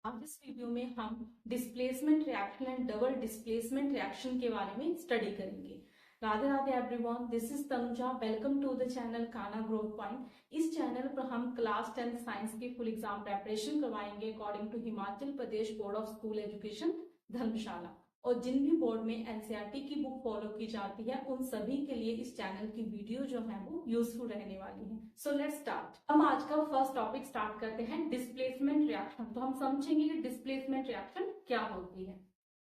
आज इस वीडियो में हम displacement reaction and double displacement reaction के बारे में स्टडी करेंगे। Radhe Radhe everyone, this is Tanuja. Welcome to the channel Kana growth point. इस चैनल पर हम क्लास 10 साइंस की फुल एग्जाम प्रेपरेशन करवाएंगे according to Himachal Pradesh board of school education Dharamshala. और जिन भी बोर्ड में एनसीईआरटी की बुक फॉलो की जाती है उन सभी के लिए इस चैनल की वीडियो जो है वो यूजफुल रहने वाली है। So let's start. हम आज का फर्स्ट टॉपिक स्टार्ट करते हैं, डिस्प्लेसमेंट रिएक्शन। तो हम समझेंगे कि डिस्प्लेसमेंट रिएक्शन क्या होती है।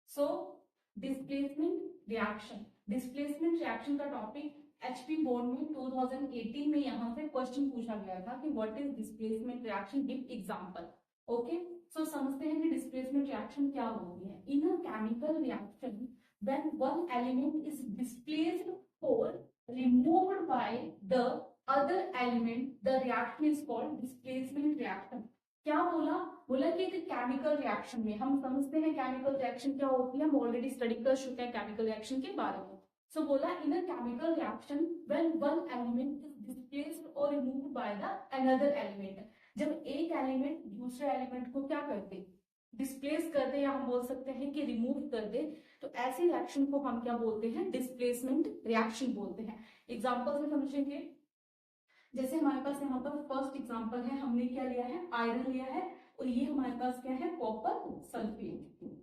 सो डिस्प्लेसमेंट रिएक्शन का टॉपिक एचपी बोर्ड में 2018 में यहाँ से क्वेश्चन पूछा गया था कि what is displacement reaction, give example. Okay, so समझते हैं कि डिस्प्लेसमेंट रिएक्शन क्या होती है। In a chemical reaction when one element is displaced और removed by the other element, the reaction is called displacement reaction. क्या बोला कि केमिकल रिएक्शन में हम समझते हैं केमिकल रिएक्शन क्या होती है, हम ऑलरेडी स्टडी कर चुके हैं केमिकल रिएक्शन के बारे में। सो बोला in a chemical reaction when one element is displaced और removed by the another element, जब एक एलिमेंट दूसरे एलिमेंट को क्या करते, डिस्प्लेस कर दे, या हम बोल सकते हैं कि रिमूव कर दे, तो ऐसी रिएक्शन को हम क्या बोलते हैं, डिस्प्लेसमेंट रिएक्शन बोलते हैं। एग्जांपल से समझेंगे, जैसे हमारे पास यहाँ पर फर्स्ट एग्जांपल है, हमने क्या लिया है, आयरन लिया है, और ये हमारे पास क्या है, कॉपर सल्फेट।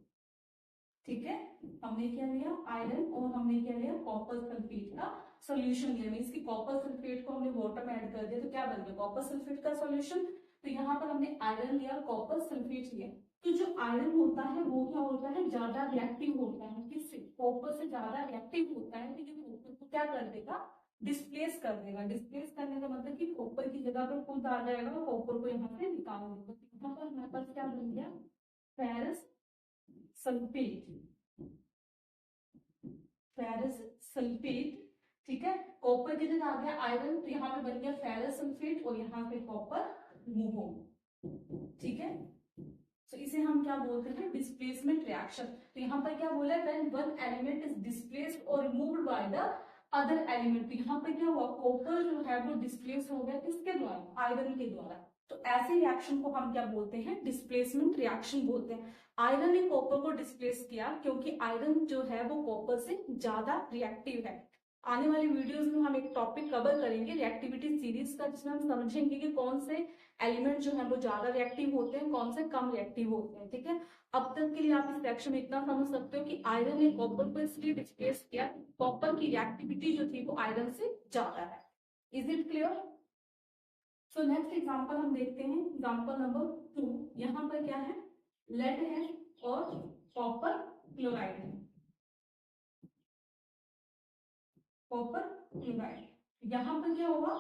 ठीक है, हमने क्या लिया, आयरन, और हमने क्या लिया, कॉपर सल्फेट का सॉल्यूशन लिया। मींस कि कॉपर सल्फेट को हमने वाटर में ऐड कर दिया तो क्या बन गया, कॉपर सल्फेट का सॉल्यूशन। तो यहाँ पर हमने आयरन लिया, कॉपर सल्फेट लिया। तो जो आयरन होता है वो क्या होता है, ज्यादा रिएक्टिव होता है, किससे, कॉपर से ज्यादा रिएक्टिव होता है। तो ये कॉपर को क्या कर देगा, डिस्प्लेस कर देगा। डिस्प्लेस करने का मतलब कि कॉपर की जगह पर खुद आ जाएगा, कॉपर को यहाँ से निकाल देगा। यहाँ पर हमारे पास क्या बन गया, फेरस सल्फेट, फेरस सल्फेट। ठीक है, कॉपर की जगह आ गया आयरन, तो यहाँ पे बन गया फेरस सल्फेट, और यहाँ पे कॉपर रिमूव हो। ठीक है, तो इसे हम क्या बोलते हैं, डिस्प्लेसमेंट रिएक्शन। तो यहाँ पर क्या बोला है, when one element is displaced और removed by the other element. तो यहाँ पर क्या हुआ, कॉपर जो है वो डिस्प्लेस हो गया, किसके द्वारा, आयरन के द्वारा। तो ऐसे रिएक्शन को हम क्या बोलते हैं, डिस्प्लेसमेंट रिएक्शन बोलते हैं। आयरन ने कॉपर को डिस्प्लेस किया क्योंकि आयरन जो है वो कॉपर से ज्यादा रिएक्टिव है। आने वाली वीडियोस में हम एक टॉपिक कवर करेंगे रिएक्टिविटी सीरीज का, जिसमें हम समझेंगे कि कौन से एलिमेंट जो है वो ज्यादा रिएक्टिव होते हैं, कौन से कम रिएक्टिव होते हैं। ठीक है, अब तक के लिए आप इस सेक्शन में इतना समझ सकते हो कि आयरन ने कॉपर को इसलिए डिस्प्लेस किया, कॉपर की रिएक्टिविटी जो थी वो आयरन से ज्यादा है। Is it clear? So next example हम देखते हैं, एग्जांपल नंबर 2। यहाँ पर क्या है, लेड है और कॉपर क्लोराइड है, कॉपर क्लोराइड। यहाँ पर क्या हुआ,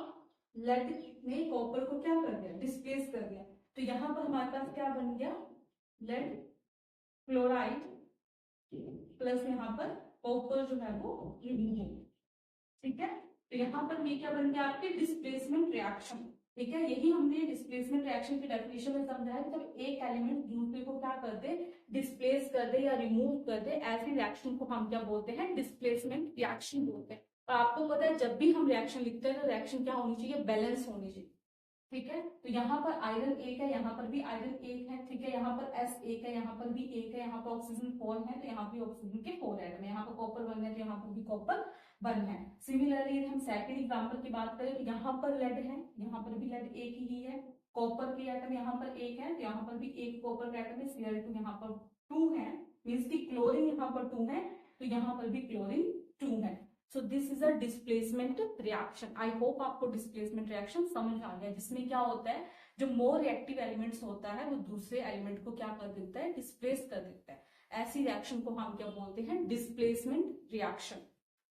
लेड ने कॉपर को क्या कर दिया, डिस्प्लेस कर दिया। तो यहाँ पर हमारे पास क्या बन गया, लेड क्लोराइड प्लस यहाँ पर कॉपर जो है वो रिमूव। ठीक है, तो यहाँ पर ये क्या बन गया, आपके डिस्प्लेसमेंट रिएक्शन। ठीक है, यही हमने डिस्प्लेसमेंट रिएक्शन की डेफिनेशन में समझाया कि जब एक एलिमेंट दूसरे को क्या कर दे, डिस्प्लेस कर दे या रिमूव कर दे, ऐसी रिएक्शन को हम क्या बोलते हैं, डिस्प्लेसमेंट रिएक्शन बोलते हैं। और आपको पता है जब भी हम रिएक्शन लिखते हैं तो रिएक्शन क्या होनी चाहिए, बैलेंस होनी चाहिए। ठीक है, तो यहाँ पर आयरन एक है, यहाँ पर भी आयरन एक है। ठीक है, यहाँ पर एस एक है, यहाँ पर भी एक है, यहाँ पर ऑक्सीजन 4 है, तो यहाँ भी ऑक्सीजन के 4 एटम है। यहाँ पर कॉपर 1 है, तो यहाँ पर भी कॉपर 1 है। सिमिलरली हम सेकंड एग्जांपल की बात करें तो यहाँ पर लेड है, यहाँ पर भी लेड एक ही है, कॉपर के एटम यहाँ पर एक है, तो यहाँ पर भी एक कॉपर का एटम है, Cl2 यहाँ पर 2 है, मींस की क्लोरीन यहाँ पर 2 है, तो यहाँ पर भी क्लोरीन 2 है। So this is a displacement reaction. I hope आपको डिस्प्लेसमेंट रिएक्शन समझ आ गया, जिसमें क्या होता है, जो मोर रिएक्टिव एलिमेंट्स होता है वो दूसरे एलिमेंट को क्या कर देता है, डिस्प्लेस कर देता है। ऐसी रिएक्शन को हम क्या बोलते हैं, डिस्प्लेसमेंट रिएक्शन।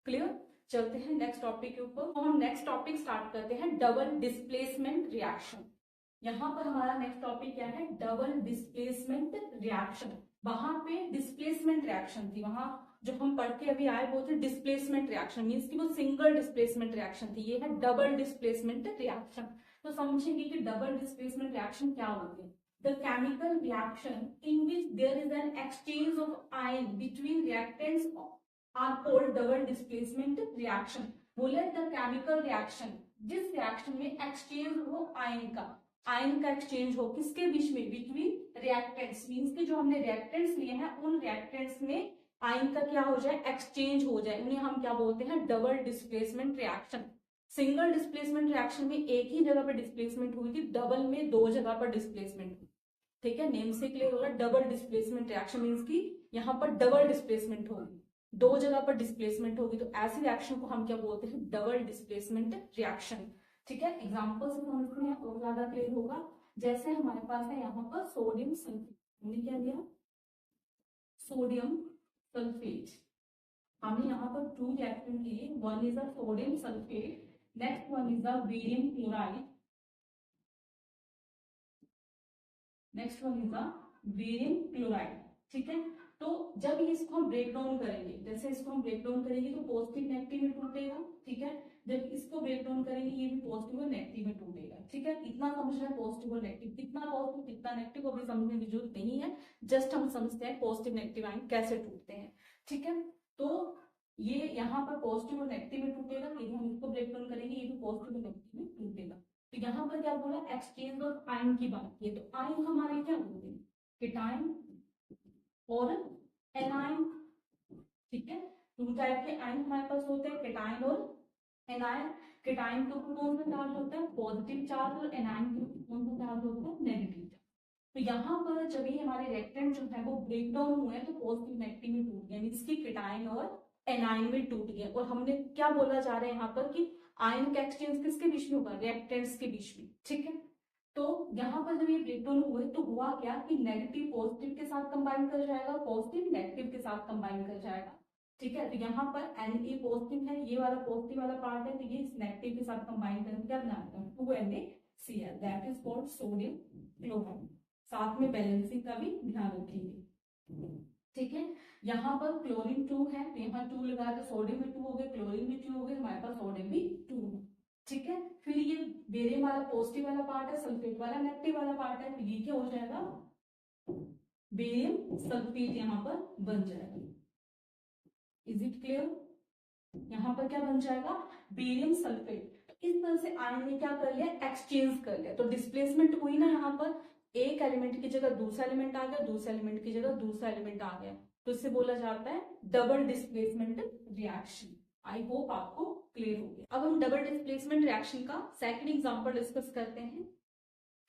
क्लियर? चलते हैं नेक्स्ट टॉपिक के ऊपर। तो हम नेक्स्ट टॉपिक स्टार्ट करते हैं, डबल डिस्प्लेसमेंट रिएक्शन। यहाँ पर हमारा नेक्स्ट टॉपिक क्या है, डबल डिस्प्लेसमेंट रिएक्शन। वहां पे डिस्प्लेसमेंट रिएक्शन थी, वहां जो हम पढ़ के अभी आए वो थे डिस्प्लेसमेंट रिएक्शन, मींस कि वो सिंगल डिस्प्लेसमेंट रिएक्शन थी। ये है डबल डिस्प्लेसमेंट रिएक्शन। तो समझेंगे कि डबल डिस्प्लेसमेंट रिएक्शन क्या होती है। The chemical reaction in which there is an exchange of ion between reactants are called double displacement reaction. बोले द केमिकल रिएक्शन, जिस रिएक्शन में एक्सचेंज हो आयन का, आयन का एक्सचेंज हो किसके बीच में, बिटवीन रिएक्टेंट्स, मींस के जो हमने रिएक्टेंट्स लिए हैं उन रिएक्टेंट्स में आयन का क्या हो जाए, एक्सचेंज हो जाए, उन्हें हम क्या बोलते हैं, double displacement reaction. Single displacement reaction में एक ही जगह पर डिस्प्लेसमेंट हुई थी, डबल में दो जगह पर डिस्प्लेसमेंट हुई। ठीक है, नेम से क्लियर हो रहा है, डबल डिस्प्लेसमेंट रिएक्शन मींस की यहाँ पर डबल डिस्प्लेसमेंट होगी, दो जगह पर डिस्प्लेसमेंट होगी, तो ऐसी रिएक्शन को हम क्या बोलते हैं, डबल डिस्प्लेसमेंट रिएक्शन। ठीक है, एग्जांपल से समझते हैं और ज्यादा क्लियर होगा। जैसे हमारे पास है यहाँ पर सोडियम सल्फेट, हमने क्या लिया, सोडियम सल्फेट। हमने यहाँ पर टू रिएक्टेंट लिए, one is a sodium sulphate, next one is a barium chloride, next one is a barium chloride. ठीक है, तो जब इसको हम ब्रेक डाउन करेंगे, जैसे इसको हम ब्रेक डाउन करेंगे तो पॉजिटिव नेगेटिव में टूटेगा। ठीक है, जब इसको ब्रेक डाउन करेंगे ये भी पॉजिटिव और नेगेटिव में टूटेगा। ठीक है, इतना समझना है पॉजिटिव और नेगेटिव, कितना पॉजिटिव कितना नेगेटिव अभी समझने की जरूरत नहीं है, जस्ट हम समझते हैं पॉजिटिव नेगेटिव आयन कैसे टूटते हैं। ठीक है, तो ये यहाँ पर पॉजिटिव और नेगेटिव में टूटेगा, यदि हम इसको ब्रेक डाउन करेंगे ये भी पॉजिटिव और नेगेटिव में टूटेगा। तो यहाँ पर क्या बोला, एक्सचेंज ऑफ आयन की बात की है, तो आयन हमारे क्या होते हैं, केटायन और एनायन। ठीक है, टू टाइप के आयन हमारे पास होते हैं, केटायन और एनायन। केटायन के ऊपर कौन सा चार्ज होता है, पॉजिटिव चार्ज, और एनायन के ऊपर कौन सा चार्ज होता है, नेगेटिव चार्ज। तो यहाँ पर जब ये हमारे रिएक्टेंट जो है वो ब्रेक डाउन हुए तो पॉजिटिव नेगेटिव में टूट गया, मींस की केटायन और एनायन में टूट गया। और हमने क्या बोला जा रहा है यहाँ पर कि आयन का एक्सचेंज किसके बीच में होगा, रिएक्टेंट्स के बीच में। ठीक है, तो यहाँ पर जब ये ब्रेकडाउन हुए तो हुआ क्या कि नेगेटिव पॉजिटिव के साथ कंबाइन कर जाएगा, पॉजिटिव नेगेटिव के साथ कंबाइन कर जाएगा। ठीक है, तो यहाँ पर Na पॉजिटिव है, ये वाला पॉजिटिव वाला पार्ट है, तो ये नेगेटिव के साथ कंबाइन करके क्या बनाता है, 2NaCl, that is called sodium chloride. साथ में बैलेंसिंग का भी ध्यान रखेंगे। ठीक है, यहाँ पर क्लोरीन 2 है, तो यहाँ 2 लगा के सोडियम भी 2 हो गए, क्लोरीन भी 2 हो गए, हमारे पास सोडियम भी 2 है। ठीक है, फिर ये बेरियम वाला पॉजिटिव वाला पार्ट है, सल्फेट वाला नेगेटिव वाला पार्ट है, तो ये क्या हो जाएगा, बेरियम सल्फेट यहाँ पर बन जाएगा। इज इट क्लियर, यहाँ पर क्या बन जाएगा, बेरियम सल्फेट। इस तरह से आयन ने क्या कर लिया, एक्सचेंज कर लिया, तो डिस्प्लेसमेंट हुई ना, यहाँ पर एक एलिमेंट की जगह दूसरा एलिमेंट आ गया, दूसरा एलिमेंट की जगह दूसरा एलिमेंट आ गया, तो इससे बोला जाता है double displacement reaction. I hope आपको क्लियर हो गया। अब हम डबल डिस्प्लेसमेंट रिएक्शन का सेकंड एग्जांपल डिस्कस करते हैं।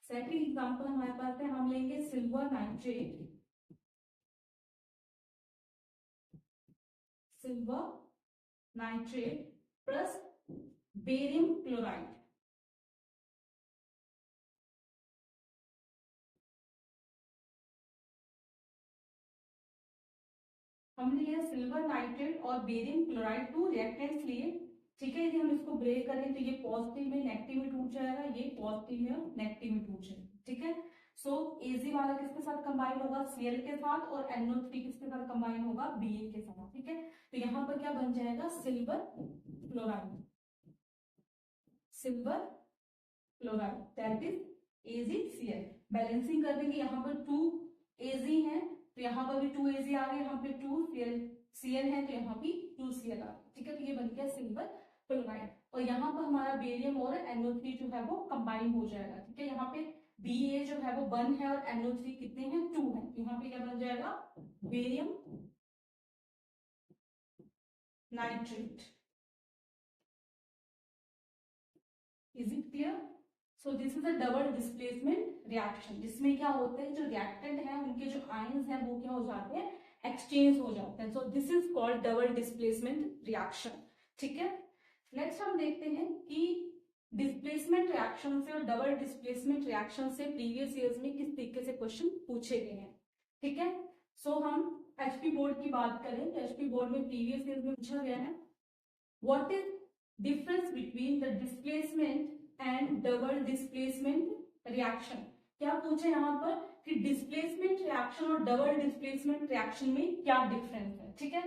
सेकंड एग्जांपल हमारे पास है, हम लेंगे silver nitrate, silver nitrate plus barium chloride. हमने लिया सिल्वर नाइट्रेट और बेरियम क्लोराइड, टू रिएक्टेंट्स लिए। ठीक है, यदि हम इसको ब्रेक करें तो ये पॉजिटिव में नेगेटिव में टूट जाएगा, ये पॉजिटिव में और नेगेटिव में टूट जाएगा। ठीक है, सो एजी वाला किसके साथ कंबाइन होगा, Cl के साथ, और NO3 किसके साथ कंबाइन होगा, Ba के साथ। ठीक है, तो यहाँ पर क्या बन जाएगा, silver chloride, silver chloride, that is AgCl। Balancing कर देंगे, यहाँ पर 2 Ag है तो यहाँ पर भी 2 Ag आ गए, यहाँ पे 2 Cl है तो यहाँ भी 2 Cl आ गए। ठीक है, तो ये बन गया सिल्वर क्लोराइड, और यहाँ पर हमारा बेरियम और NO3 जो है वो कंबाइन हो जाएगा। ठीक है, यहाँ पे Ba जो है वो 1 है और NO3 कितने हैं, 2 है, तो यहाँ पे क्या बन जाएगा, barium nitrate. Is it clear, so this is a double displacement reaction, जिसमें क्या होते हैं, जो रिएक्टेंट है उनके जो आयंस हैं वो क्या हो जाते हैं, एक्सचेंज हो जाते हैं। So this is called double displacement reaction. ठीक है, नेक्स्ट हम देखते हैं कि डिस्प्लेसमेंट रिएक्शन से और डबल डिस्प्लेसमेंट रिएक्शन से प्रीवियस ईयर्स में किस तरीके से क्वेश्चन पूछे गए हैं। ठीक है, सो हम एचपी बोर्ड की बात करें तो एचपी बोर्ड में प्रीवियस ईयर में पूछा गया है, what is difference between the displacement and double displacement reaction. क्या पूछे यहाँ पर कि डिस्प्लेसमेंट रिएक्शन और डबल डिस्प्लेसमेंट रिएक्शन में क्या डिफरेंस है। ठीक है,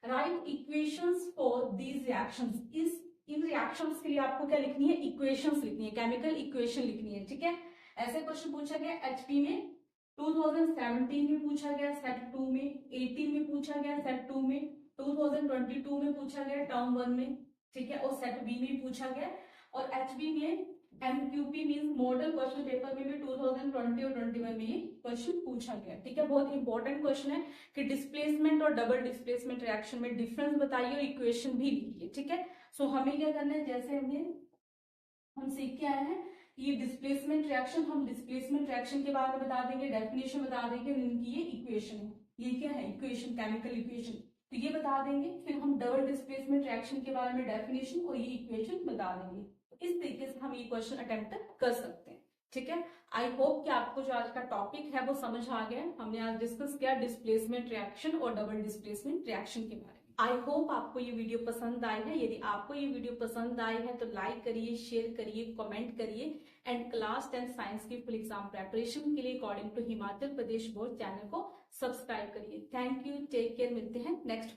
right equations for these reactions, इस इन रिएक्शंस के लिए आपको क्या लिखनी है, इक्वेशंस लिखनी है, केमिकल इक्वेशन लिखनी है। ठीक है, ऐसे क्वेश्चन पूछा गया एचपी में 2017 में पूछा गया, सेट 2 में 18 में पूछा गया, सेट 2 में 2022 में पूछा गया टर्म 1 में। ठीक है, और सेट बी में पूछा गया, और एचबी में MQP means model question paper में भी 2020 और 21 में ये क्वेश्चन पूछा गया। ठीक है, बहुत इंपॉर्टेंट क्वेश्चन है कि डिस्प्लेसमेंट और डबल डिस्प्लेसमेंट रिएक्शन में डिफरेंस बताइए और इक्वेशन भी लिखिए। ठीक है, सो हमें क्या करना है, जैसे हम सीख के आए हैं ये डिस्प्लेसमेंट रिएक्शन, हम डिस्प्लेसमेंट रिएक्शन के बारे में बता देंगे, डेफिनेशन बता देंगे, इनकी ये इक्वेशन है, ये क्या है इक्वेशन, केमिकल इक्वेशन, तो ये बता देंगे। फिर हम डबल डिस्प्लेसमेंट रिएक्शन के बारे में डेफिनेशन और ये इक्वेशन बता देंगे। इस तरीके से हम ये क्वेश्चन अटेम्प्ट कर सकते हैं। ठीक है, आई होप कि आपको जो आज का टॉपिक है वो समझ आ गया। हमने आज डिस्कस किया डिस्प्लेसमेंट रिएक्शन और डबल डिस्प्लेसमेंट रिएक्शन के बारे में। आई होप आपको ये वीडियो पसंद आई है। यदि आपको ये वीडियो पसंद आई है तो लाइक करिए, शेयर करिए, कमेंट करिए एंड क्लास 10 साइंस की फुल एग्जाम प्रेपरेशन के लिए according to Himachal Pradesh board channel को सब्सक्राइब करिए। थैंक यू, टेक केयर, मिलते हैं नेक्स्ट